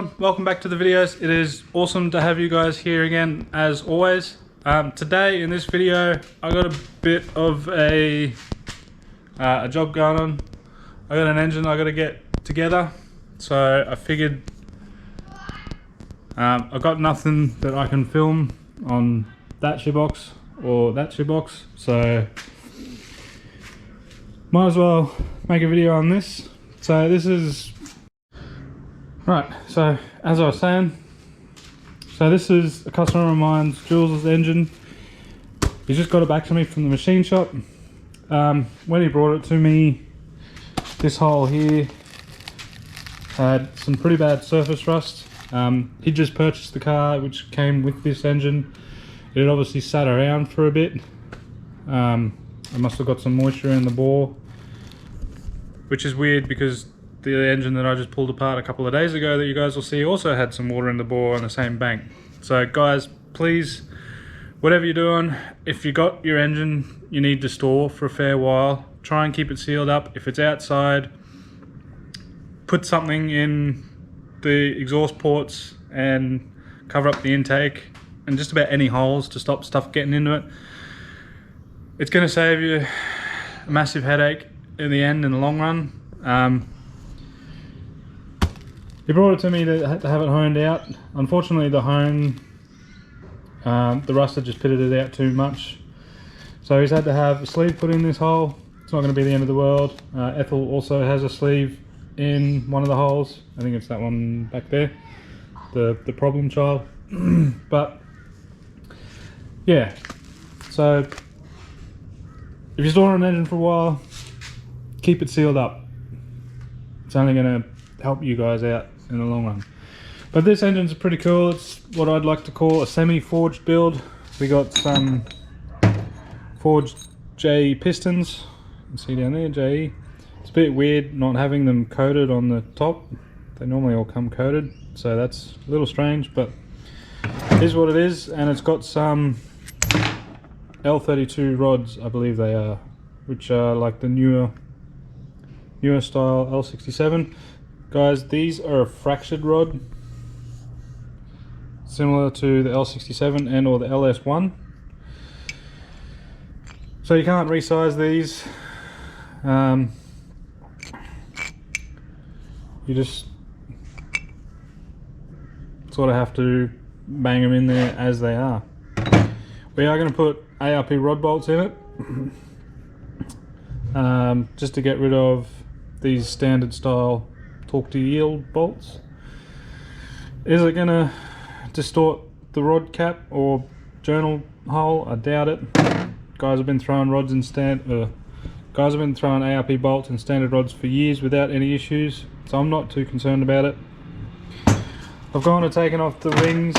everyone, welcome back to the videos. It is awesome to have you guys here again as always. Today in this video I got a bit of a job going on. I got an engine I got to get together, so I figured I've got nothing that I can film on that shoebox or that shoebox, so might as well make a video on this. So this is right, so as I was saying, so this is a customer of mine's, Jules' engine. He just got it back to me from the machine shop. When he brought it to me, this hole here had some pretty bad surface rust. He just purchased the car which came with this engine. It had obviously sat around for a bit. I must have got some moisture in the bore, which is weird because the engine that I just pulled apart a couple of days ago that you guys will see also had some water in the bore on the same bank. So guys, please, whatever you're doing, if you got your engine you need to store for a fair while, try and keep it sealed up. If it's outside, put something in the exhaust ports and cover up the intake and just about any holes to stop stuff getting into it. It's going to save you a massive headache in the end, in the long run. He brought it to me to have it honed out. Unfortunately the hone, the rust had just pitted it out too much, so he's had to have a sleeve put in this hole. It's not going to be the end of the world. Ethel also has a sleeve in one of the holes. I think it's that one back there, the problem child. But yeah, so if you're storing an engine for a while, keep it sealed up. It's only going to help you guys out in the long run. But this engine's pretty cool. It's what I'd like to call a semi-forged build. We got some forged J pistons. You can see down there, JE. It's a bit weird not having them coated on the top. They normally all come coated, so that's a little strange, but it is what it is. And it's got some L32 rods, I believe they are, which are like the newer style L67. Guys, these are a fractured rod, similar to the L67 and or the LS1. So you can't resize these. You just sort of have to bang them in there as they are. We are going to put ARP rod bolts in it, just to get rid of these standard style torque to yield bolts. Is it going to distort the rod cap or journal hole? I doubt it. Guys have been throwing rods in guys have been throwing ARP bolts and standard rods for years without any issues, so I'm not too concerned about it. I've gone and taken off the rings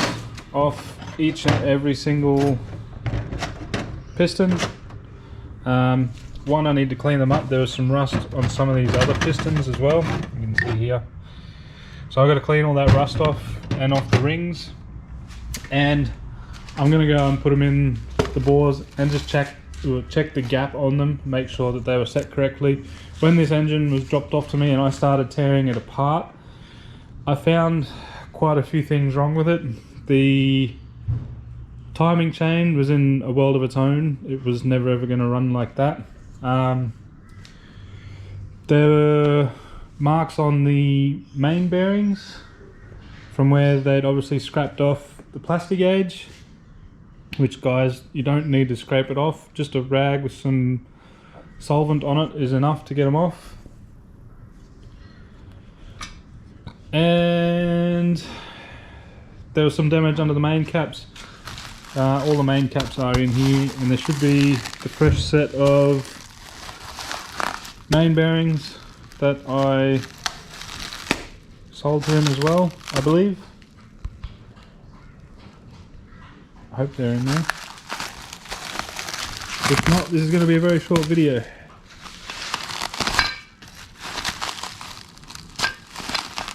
off each and every single piston. One, I need to clean them up. There was some rust on some of these other pistons as well, you can see here. So I've got to clean all that rust off and off the rings, and I'm going to go and put them in the bores and just check the gap on them, make sure that they were set correctly. When this engine was dropped off to me and I started tearing it apart, I found quite a few things wrong with it. The timing chain was in a world of its own. It was never ever going to run like that. There were marks on the main bearings from where they'd obviously scrapped off the plastic gauge, which, guys, you don't need to scrape it off. Just a rag with some solvent on it is enough to get them off. And there was some damage under the main caps. All the main caps are in here, and there should be the fresh set of main bearings that I sold to him as well, I believe. I hope they're in there. If not, this is going to be a very short video.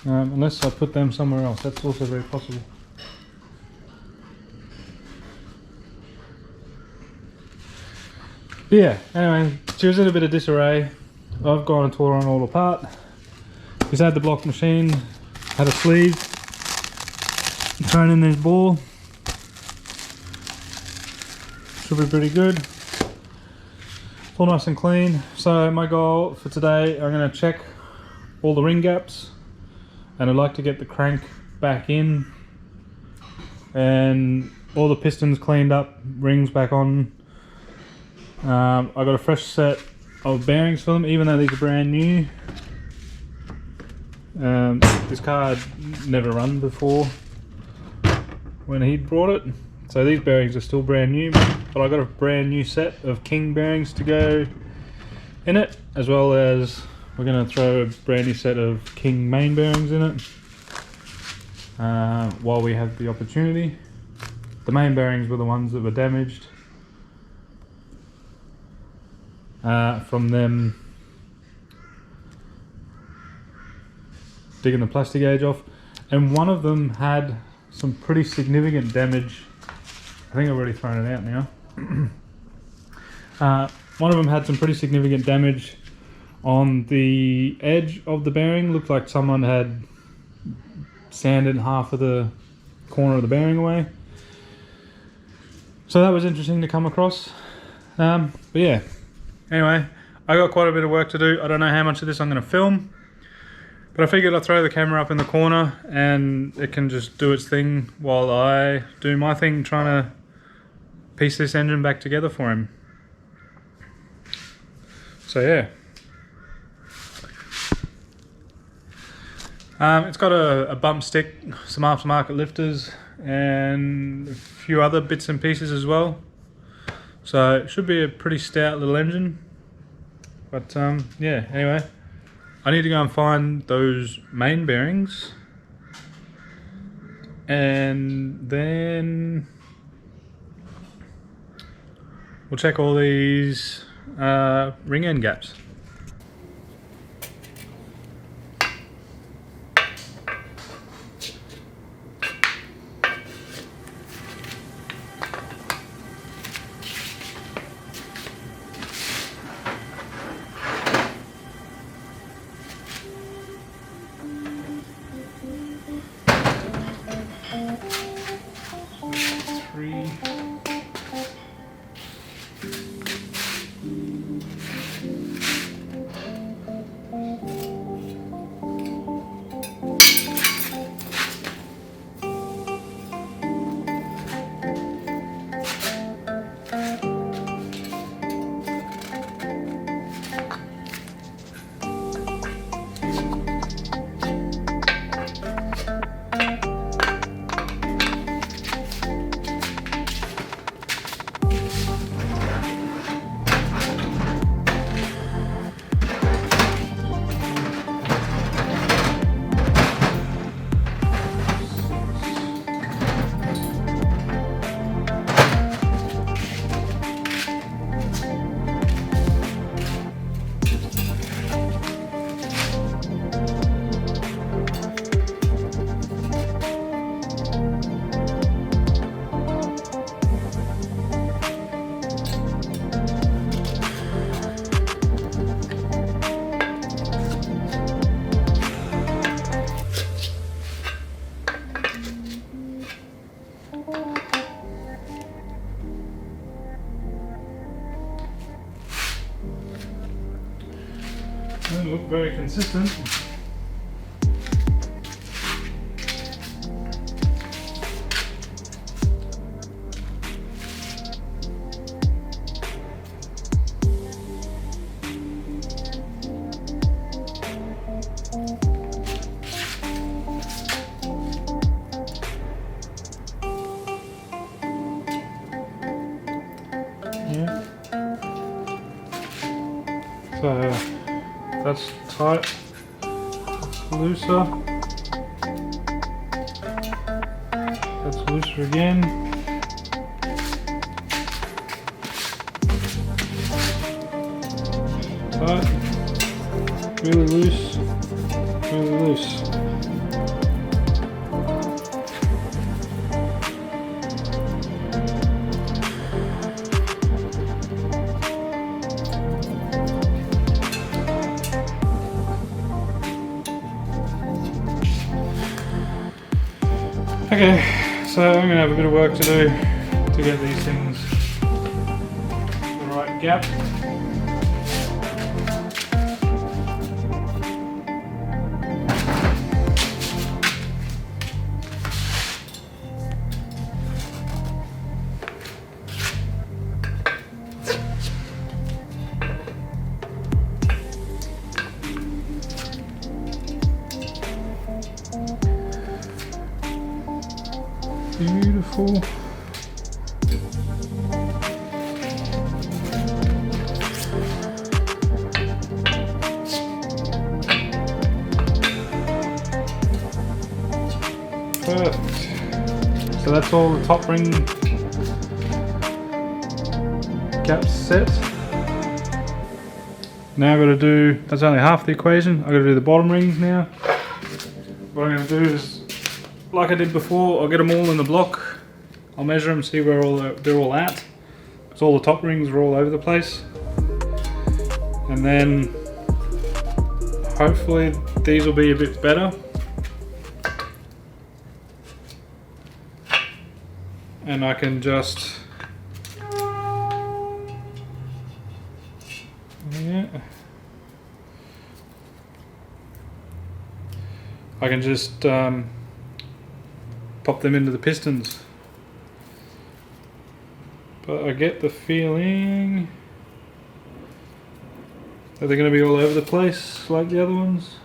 Unless I put them somewhere else, that's also very possible. But yeah, anyway, she was in a bit of disarray. I've gone and tore on all apart. He's had the block machine, had a sleeve. thrown in this ball. Should be pretty good. It's all nice and clean. So my goal for today, I'm going to check all the ring gaps, and I'd like to get the crank back in and all the pistons cleaned up, rings back on. I got a fresh set of bearings for them, even though these are brand new. This car had never run before when he brought it, so these bearings are still brand new, but I got a brand new set of King bearings to go in it, as well as we're going to throw a brand new set of King main bearings in it while we have the opportunity. The main bearings were the ones that were damaged from them digging the plastic gauge off, and one of them had some pretty significant damage. I think I've already thrown it out now. One of them had some pretty significant damage on the edge of the bearing. Looked like someone had sanded half of the corner of the bearing away. So that was interesting to come across. But yeah, anyway, I got quite a bit of work to do. I don't know how much of this I'm going to film, but I figured I'd throw the camera up in the corner and it can just do its thing while I do my thing, trying to piece this engine back together for him. So yeah. It's got a bump stick, some aftermarket lifters, and a few other bits and pieces as well. So it should be a pretty stout little engine. But yeah, anyway, I need to go and find those main bearings, and then we'll check all these ring end gaps. Doesn't look very consistent. Yeah. So that's tight, that's looser, that's looser again. Tight, really loose, really loose. Okay, So I'm going to have a bit of work to do to get these things the right gap. Beautiful. Perfect. So that's all the top ring gaps set. Now I've got to do, that's only half the equation, I've got to do the bottom rings now. What I'm going to do is, like I did before, I'll get them all in the block. I'll measure them, see where they're all at. Because all the top rings are all over the place. And then hopefully these will be a bit better. And I can just, I can just pop them into the pistons. But I get the feeling that they're going to be all over the place like the other ones.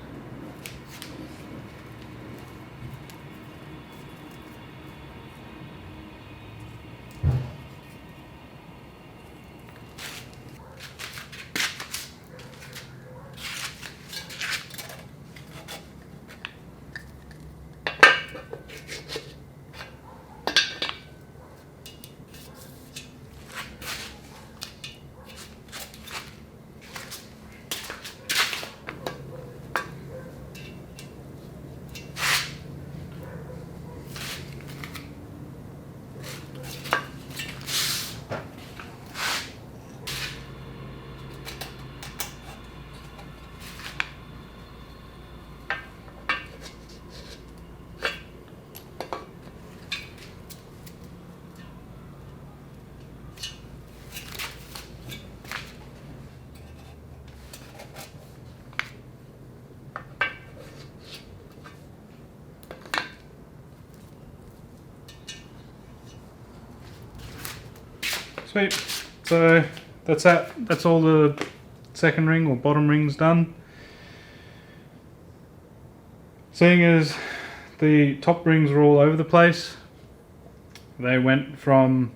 Sweet. So that's that. That's all the second ring or bottom rings done. Seeing as the top rings were all over the place, they went from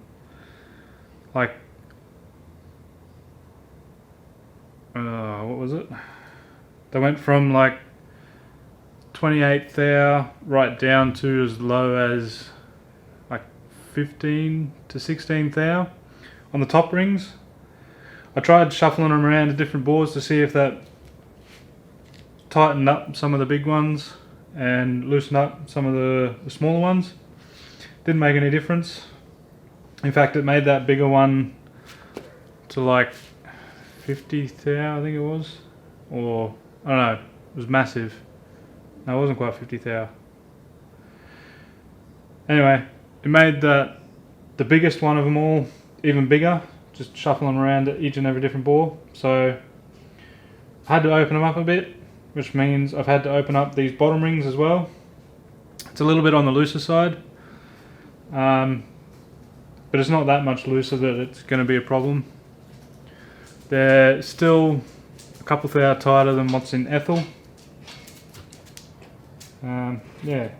like what was it? They went from like 28 thou right down to as low as like 15 to 16 thou on the top rings. I tried shuffling them around to different boards to see if that tightened up some of the big ones and loosened up some of the smaller ones. Didn't make any difference. In fact, it made that bigger one to like 50 thou, I think it was, or I don't know, it was massive. No, it wasn't quite 50 thou. Anyway, it made the biggest one of them all even bigger, just shuffling around at each and every different bore. So I had to open them up a bit, which means I've had to open up these bottom rings as well. It's a little bit on the looser side, but it's not that much looser that it's going to be a problem. They're still a couple thou tighter than what's in Ethel. Yeah.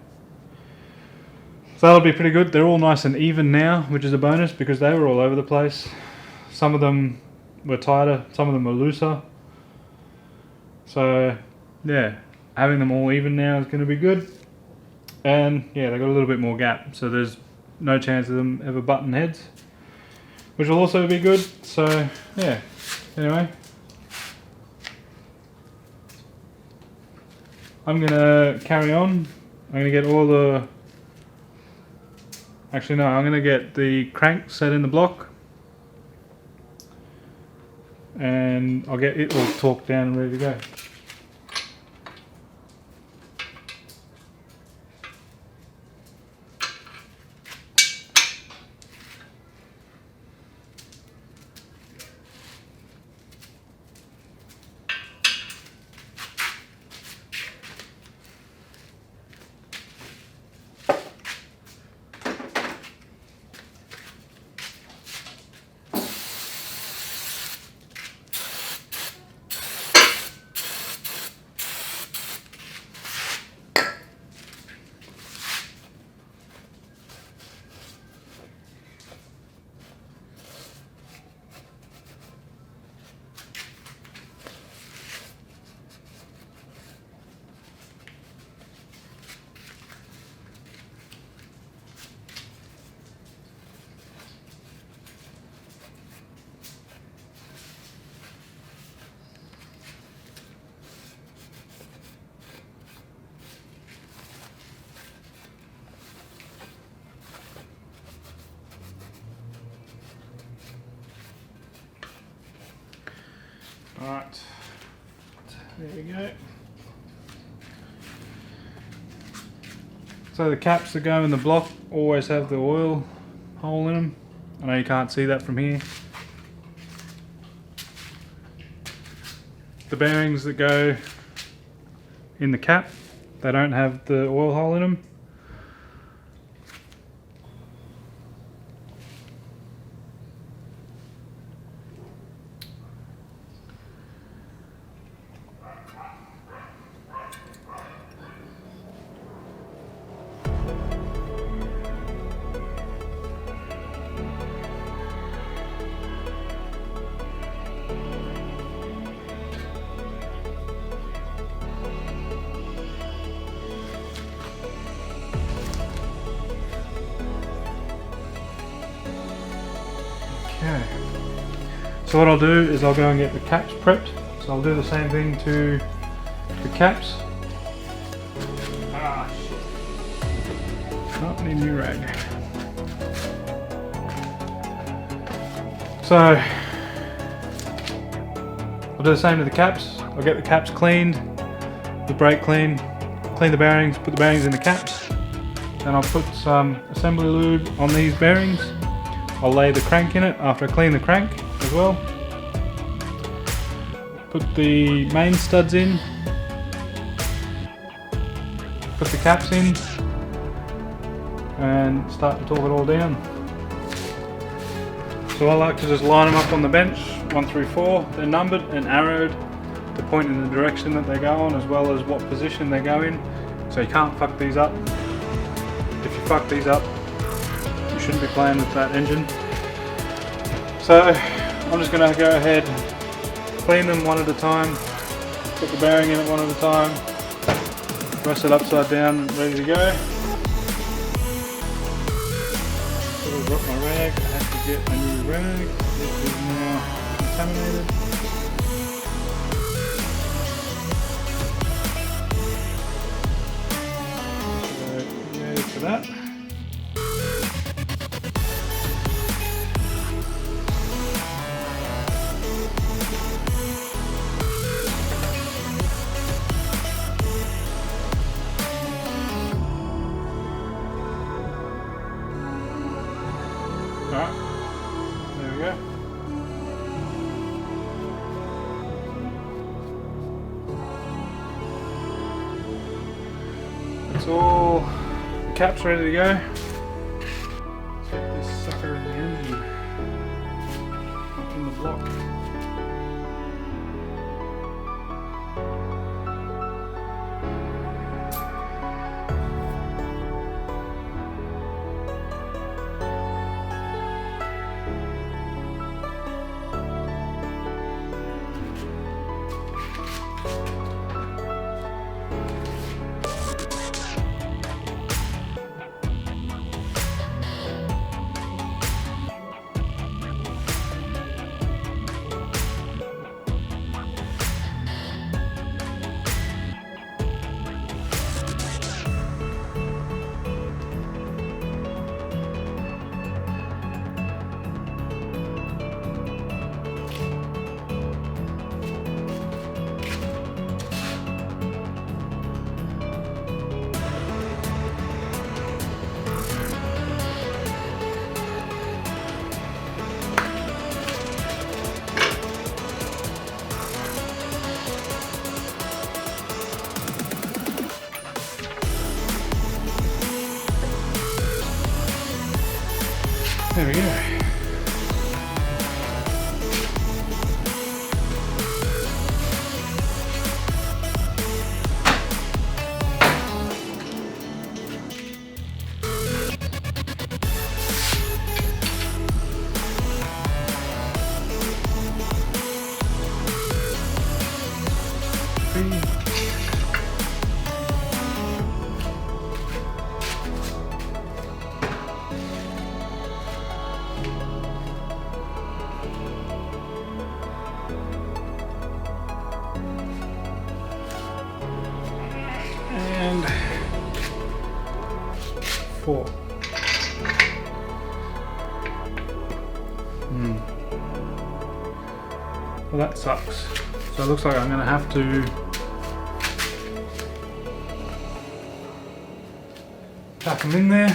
So that'll be pretty good. They're all nice and even now, which is a bonus because they were all over the place. Some of them were tighter, some of them were looser. So yeah, having them all even now is going to be good. And yeah, they got a little bit more gap, so there's no chance of them ever butting heads, which will also be good. So yeah, anyway, I'm going to carry on. I'm going to get all the... Actually no, I'm going to get the crank set in the block. And I'll get it all torqued down and ready to go. Alright, there we go. So the caps that go in the block always have the oil hole in them. I know you can't see that from here. The bearings that go in the cap, they don't have the oil hole in them. Okay, so what I'll do is I'll go and get the caps prepped. So I'll do the same thing to the caps. Ah, shit. Oh, need a new rag. So I'll do the same to the caps. I'll get the caps cleaned, the brake clean the bearings, put the bearings in the caps. Then I'll put some assembly lube on these bearings. I'll lay the crank in it after I clean the crank as well. Put the main studs in. Put the caps in. And start to torque it all down. So I like to just line them up on the bench, 1 through 4. They're numbered and arrowed to point in the direction that they go on, as well as what position they go in. So you can't fuck these up. If you fuck these up, you shouldn't be playing with that engine. So I'm just going to go ahead, clean them one at a time, put the bearing in it one at a time, rest it upside down, ready to go. So I've got my rag, I have to get a new rag, this is now contaminated. So ready for that. Alright, there we go. That's all the caps ready to go. Let's get this sucker in the engine, up in the block. There we go. And 4. Well, that sucks. So it looks like I'm going to have to pack them in there.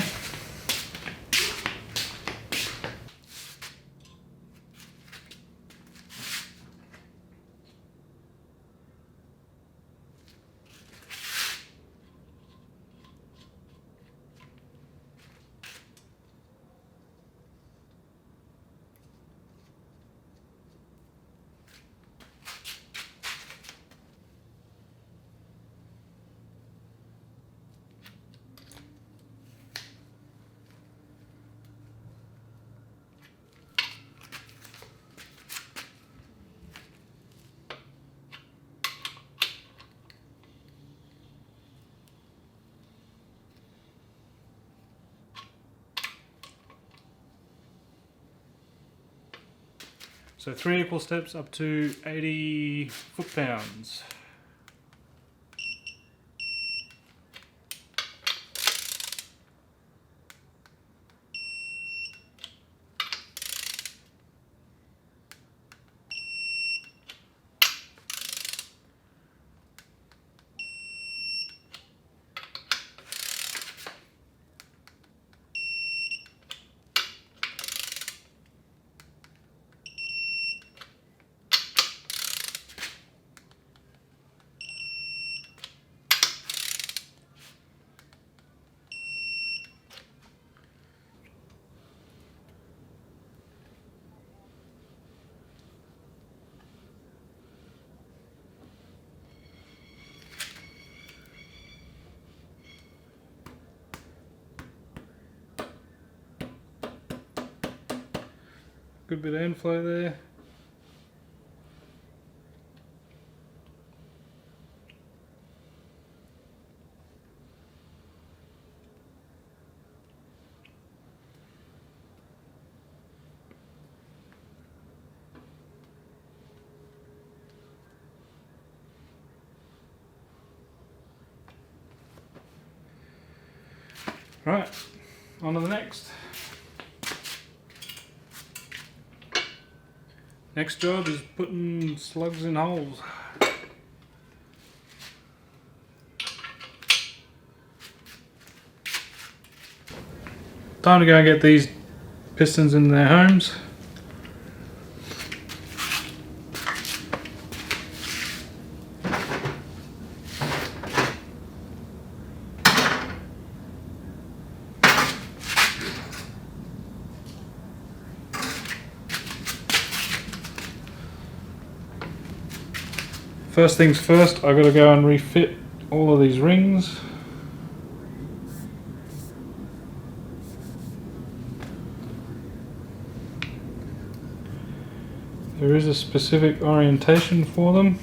So 3 equal steps up to 80 foot-pounds. Good bit of inflow there. Right, on to the next. Next job is putting slugs in holes. Time to go and get these pistons in their homes. First things first, I've got to go and refit all of these rings. There is a specific orientation for them.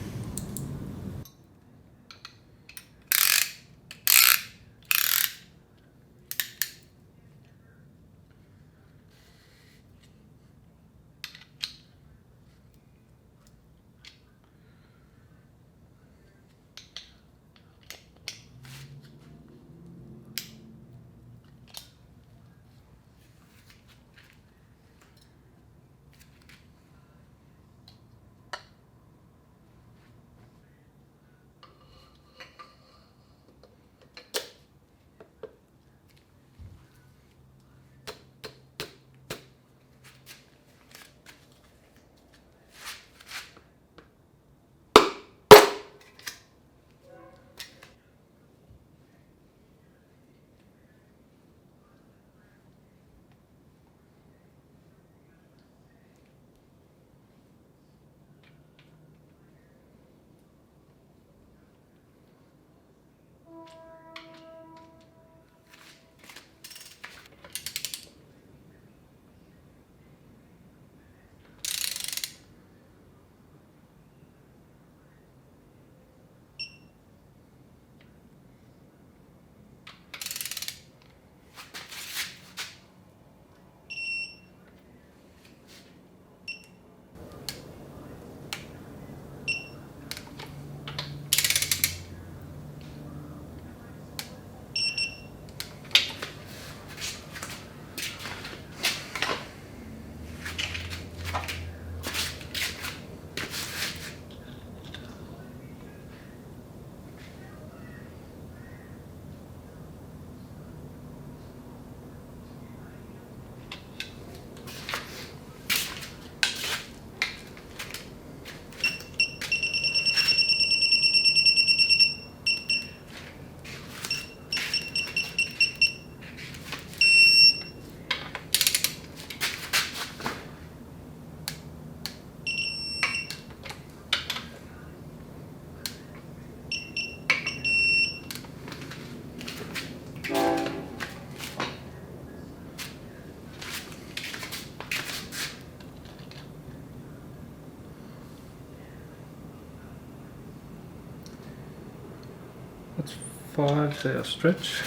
That's 5, so I'll stretch.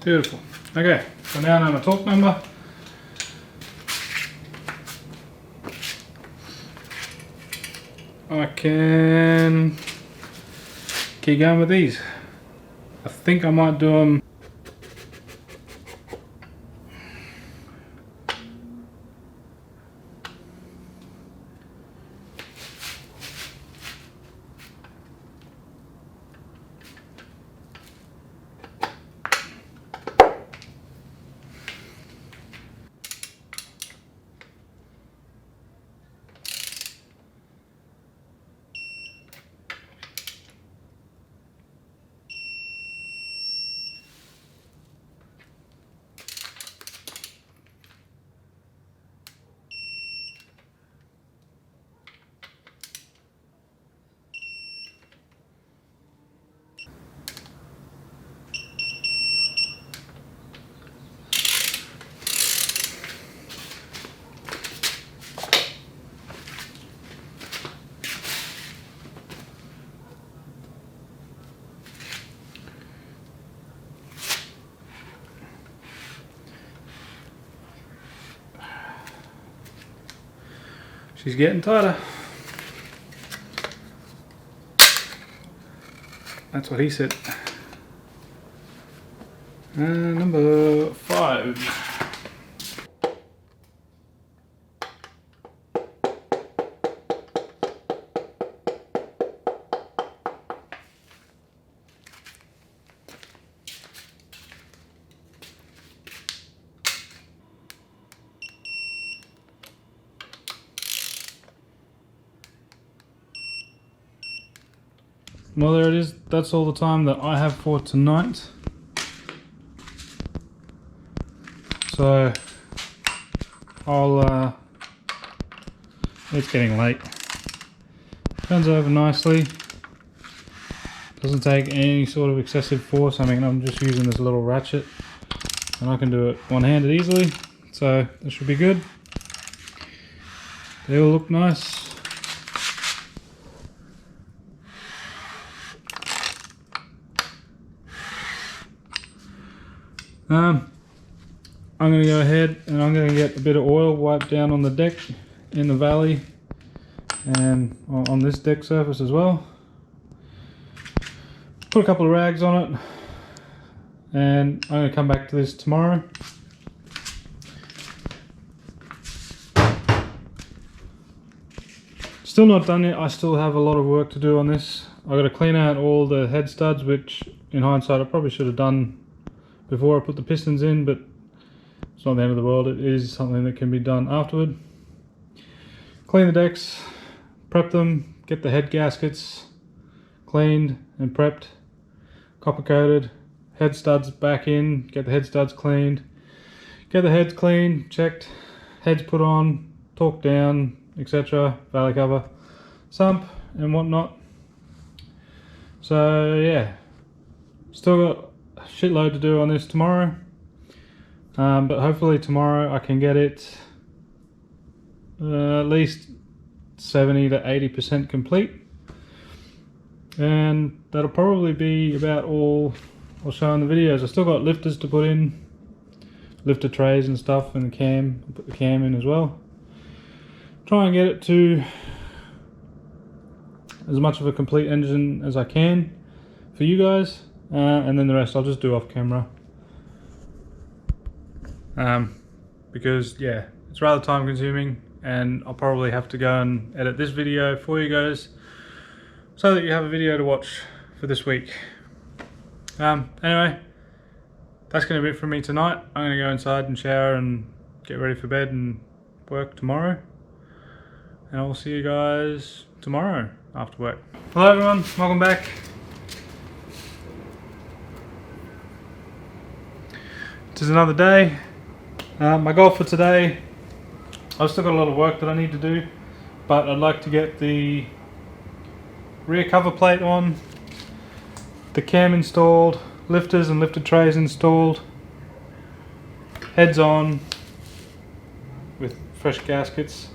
Beautiful. Okay, so now I know my torque number. I can keep going with these. I think I might do them. She's getting tighter. That's what he said. Number 5. Well, there it is. That's all the time that I have for tonight. So I'll it's getting late. Turns over nicely. Doesn't take any sort of excessive force. I mean, I'm just using this little ratchet and I can do it one-handed easily. So that should be good. They all look nice. I'm going to go ahead and I'm going to get a bit of oil wiped down on the deck in the valley and on this deck surface as well. Put a couple of rags on it and I'm going to come back to this tomorrow. Still not done yet. I still have a lot of work to do on this. I've got to clean out all the head studs, which in hindsight I probably should have done before I put the pistons in, but it's not the end of the world. It is something that can be done afterward. Clean the decks, prep them, get the head gaskets cleaned and prepped, copper coated, head studs back in, get the head studs cleaned, get the heads cleaned, checked, heads put on, torqued down, etc., valley cover, sump and whatnot. So yeah, still got a shitload to do on this tomorrow, but hopefully tomorrow I can get it at least 70 to 80% complete, and that'll probably be about all I'll show in the videos. I still got lifters to put in lifter trays and stuff, and the cam. I'll put the cam in as well. Try and get it to as much of a complete engine as I can for you guys, and then the rest I'll just do off camera. Because yeah, it's rather time consuming, and I'll probably have to go and edit this video for you guys so that you have a video to watch for this week. Anyway, that's going to be it from me tonight. I'm going to go inside and shower and get ready for bed and work tomorrow, and I'll see you guys tomorrow after work. Hello everyone, welcome back. It is another day. My goal for today, I've still got a lot of work that I need to do, but I'd like to get the rear cover plate on, the cam installed, lifters and lifted trays installed, heads on with fresh gaskets.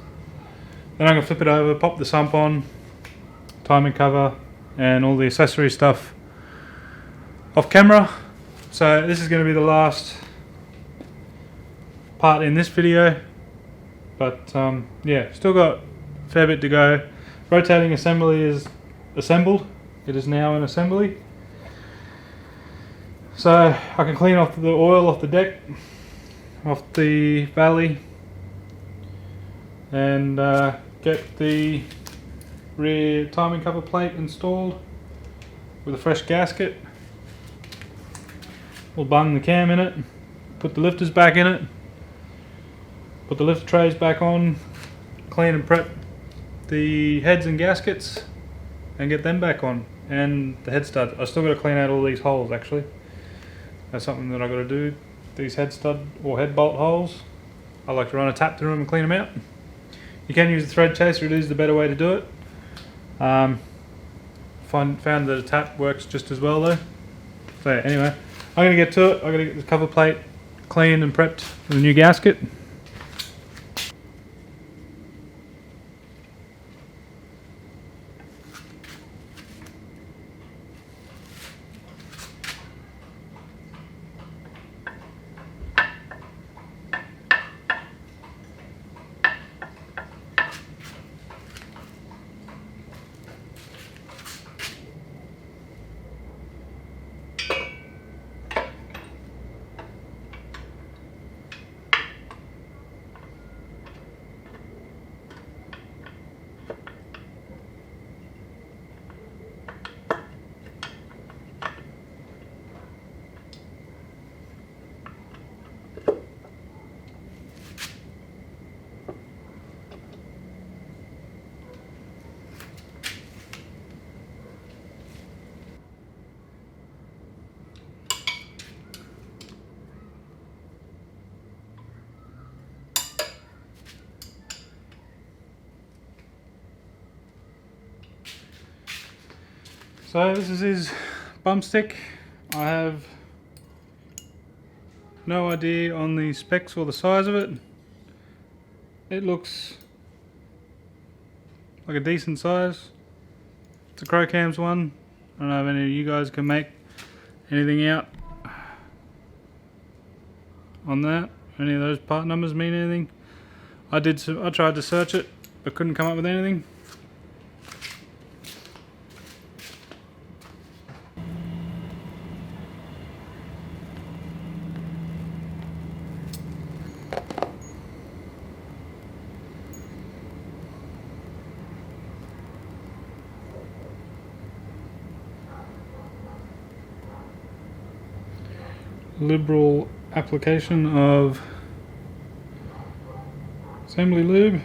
Then I'm going to flip it over, pop the sump on, timing cover and all the accessory stuff off camera. So this is going to be the last part in this video, but yeah, still got a fair bit to go. Rotating assembly is assembled. It is now in assembly. So I can clean off the oil off the deck, off the valley, and get the rear timing cover plate installed with a fresh gasket. We'll bung the cam in it, put the lifters back in it, put the lift trays back on, clean and prep the heads and gaskets and get them back on, and the head stud. I still got to clean out all these holes actually. That's something that I got to do. These head stud or head bolt holes, I like to run a tap through them and clean them out. You can use the thread chaser, it is the better way to do it. Found that a tap works just as well though. So yeah, anyway, I'm going to get to it. I'm going to get the cover plate cleaned and prepped for the new gasket. So this is his bump stick. I have no idea on the specs or the size of it. It looks like a decent size. It's a Crankshaft one. I don't know if any of you guys can make anything out on that. Any of those part numbers mean anything? I tried to search it, but couldn't come up with anything. Liberal application of assembly lube.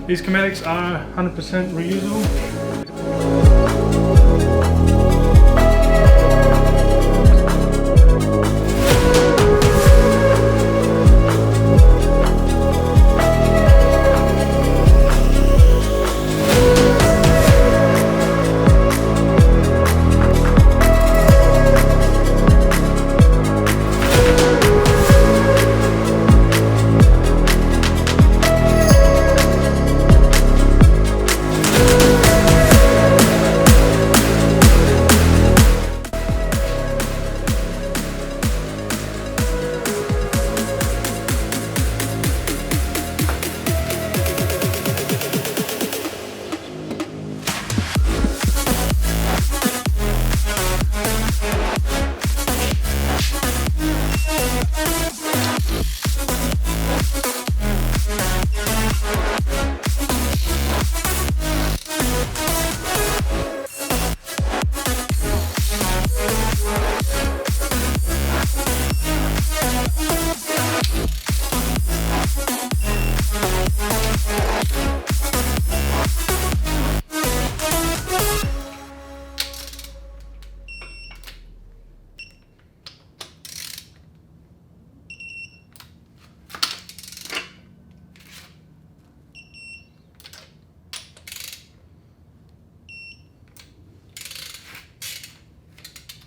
These Commetics are 100% reusable.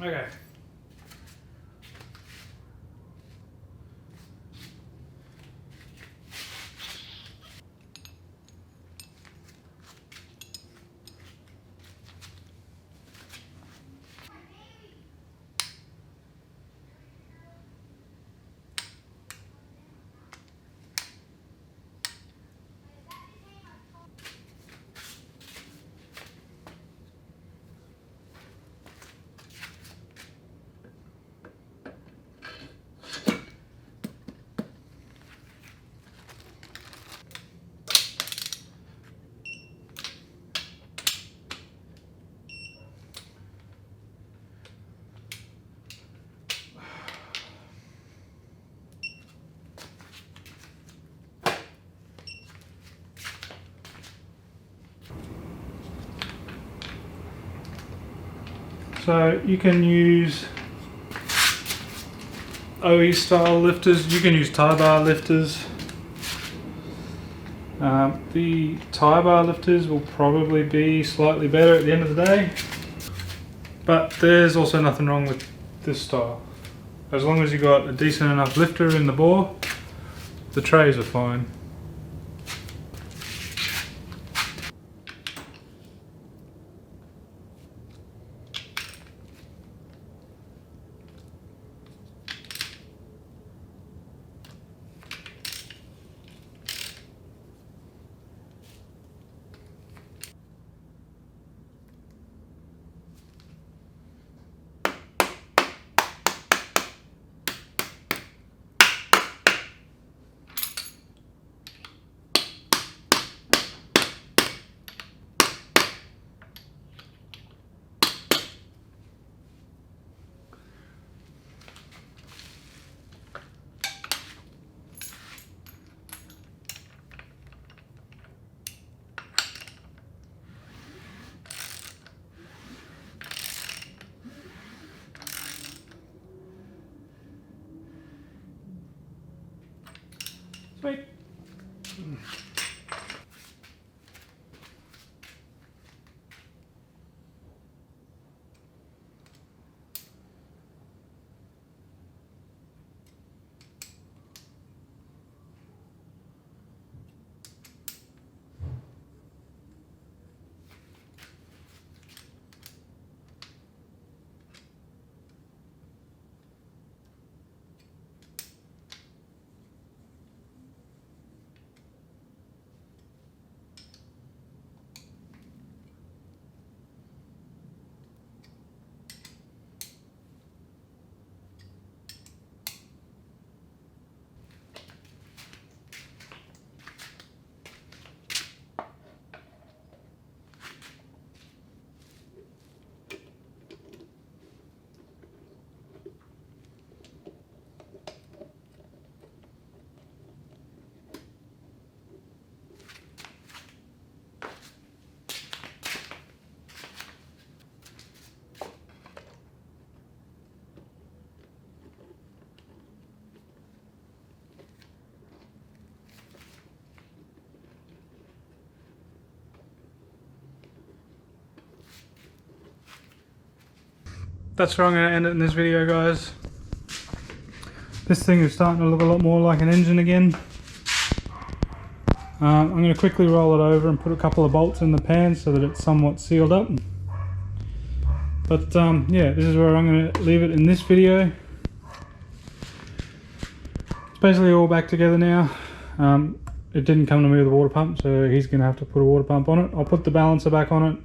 Okay. So you can use OE style lifters, you can use tie bar lifters. The tie bar lifters will probably be slightly better at the end of the day, but there's also nothing wrong with this style. As long as you've got a decent enough lifter in the bore, the trays are fine. that's where I'm going to end it in this video, guys. This thing is starting to look a lot more like an engine again. I'm going to quickly roll it over and put a couple of bolts in the pan so that it's somewhat sealed up. But yeah, this is where I'm going to leave it in this video. It's basically all back together now. It didn't come to me with a water pump, so he's going to have to put a water pump on it. I'll put the balancer back on it,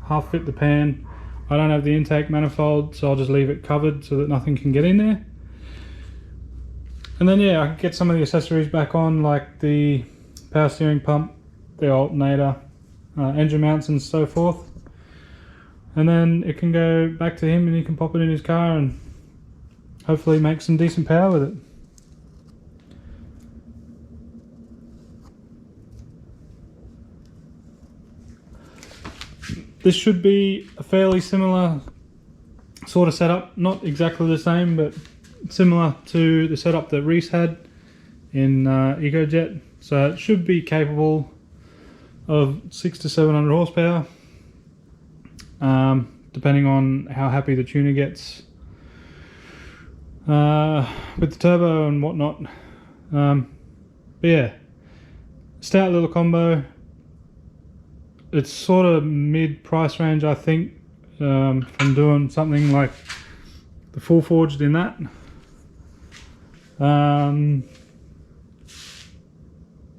half fit the pan. I don't have the intake manifold, so I'll just leave it covered so that nothing can get in there. And then yeah, I can get some of the accessories back on, like the power steering pump, the alternator, engine mounts and so forth. And then it can go back to him and he can pop it in his car and hopefully make some decent power with it. This should be a fairly similar sort of setup, not exactly the same, but similar to the setup that Reese had in Ecotec. So it should be capable of 600 to 700 horsepower, depending on how happy the tuner gets with the turbo and whatnot. But yeah, stout little combo. It's sort of mid price range, I think, from doing something like the full forged in that.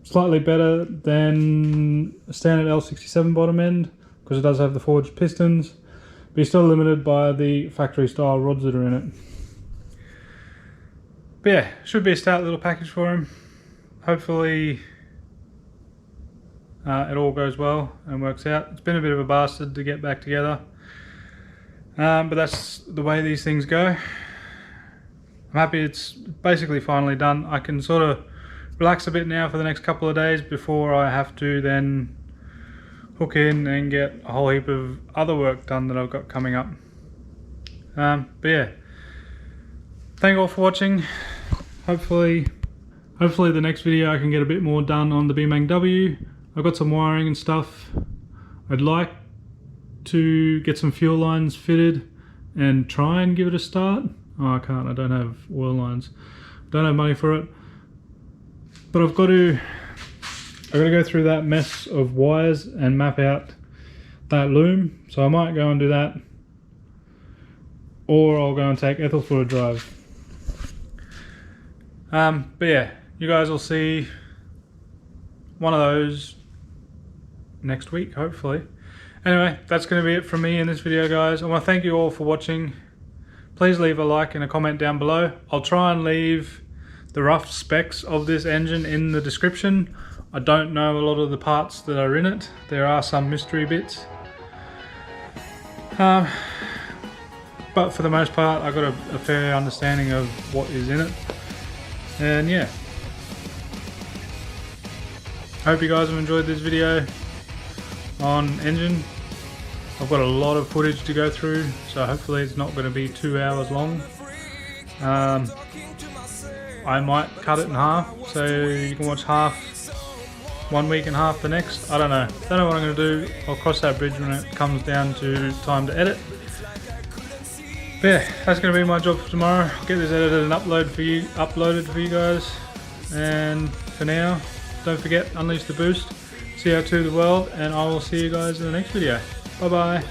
Slightly better than a standard L67 bottom end because it does have the forged pistons, but you're still limited by the factory style rods that are in it. But yeah, should be a stout little package for him. Hopefully it all goes well and works out. It's been a bit of a bastard to get back together, but that's the way these things go. I'm happy it's basically finally done. I can sort of relax a bit now for the next couple of days before I have to then hook in and get a whole heap of other work done that I've got coming up. But yeah, thank you all for watching. Hopefully the next video I can get a bit more done on the BMW. I've got some wiring and stuff. I'd like to get some fuel lines fitted and try and give it a start. Oh, I can't, I don't have oil lines. Don't have money for it. But I've got to go through that mess of wires and map out that loom. So I might go and do that. Or I'll go and take Ethel for a drive. But yeah, you guys will see one of those next week, hopefully. Anyway, that's going to be it from me in this video, guys. I want to thank you all for watching. Please leave a like and a comment down below. I'll try and leave the rough specs of this engine in the description. I don't know a lot of the parts that are in it. There are some mystery bits. But for the most part, I've got a fair understanding of what is in it. And yeah. I hope you guys have enjoyed this video on engine. I've got a lot of footage to go through, so hopefully it's not going to be 2 hours long. I might cut it in half, so you can watch half 1 week and half the next. I don't know. Don't know what I'm going to do. I'll cross that bridge when it comes down to time to edit. But yeah, that's going to be my job for tomorrow. Get this edited and uploaded for you guys. And for now, don't forget, unleash the boost, CO2 the world, and I will see you guys in the next video. Bye bye.